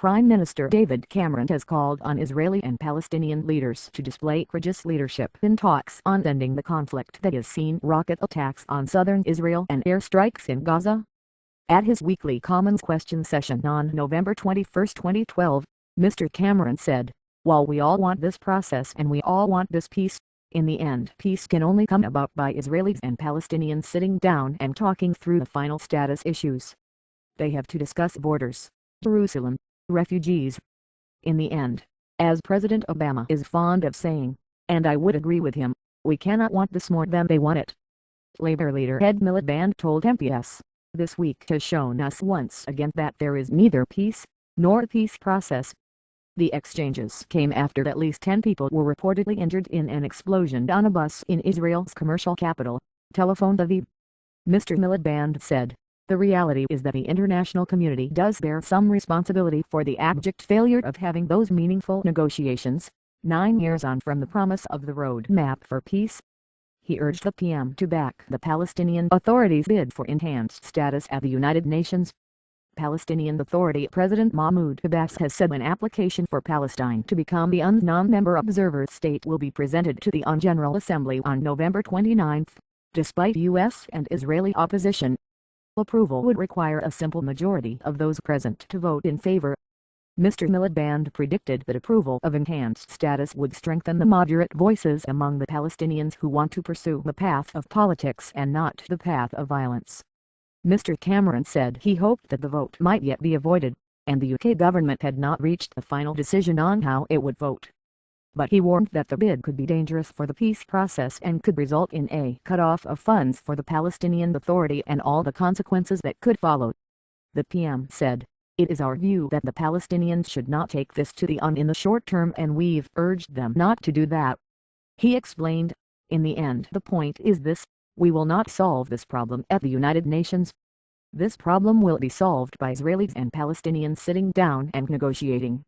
Prime Minister David Cameron has called on Israeli and Palestinian leaders to display courageous leadership in talks on ending the conflict that has seen rocket attacks on southern Israel and airstrikes in Gaza. At his weekly Commons Question session on November 21, 2012, Mr. Cameron said, "While we all want this process and we all want this peace, in the end peace can only come about by Israelis and Palestinians sitting down and talking through the final status issues. They have to discuss borders, Jerusalem, refugees. In the end, as President Obama is fond of saying, and I would agree with him, we cannot want this more than they want it." Labor leader Ed Miliband told MPS, "This week has shown us once again that there is neither peace, nor peace process." The exchanges came after at least 10 people were reportedly injured in an explosion on a bus in Israel's commercial capital, Tel Aviv. Mr. Miliband said, "The reality is that the international community does bear some responsibility for the abject failure of having those meaningful negotiations, 9 years on from the promise of the road map for peace." He urged the PM to back the Palestinian Authority's bid for enhanced status at the United Nations. Palestinian Authority President Mahmoud Abbas has said an application for Palestine to become the UN non-member observer state will be presented to the UN General Assembly on November 29, despite U.S. and Israeli opposition. Approval would require a simple majority of those present to vote in favor. Mr. Miliband predicted that approval of enhanced status would strengthen the moderate voices among the Palestinians who want to pursue the path of politics and not the path of violence. Mr. Cameron said he hoped that the vote might yet be avoided, and the UK government had not reached the final decision on how it would vote. But he warned that the bid could be dangerous for the peace process and could result in a cut-off of funds for the Palestinian Authority and all the consequences that could follow. The PM said, "It is our view that the Palestinians should not take this to the UN in the short term, and we've urged them not to do that." He explained, "In the end the point is this. We will not solve this problem at the United Nations. This problem will be solved by Israelis and Palestinians sitting down and negotiating."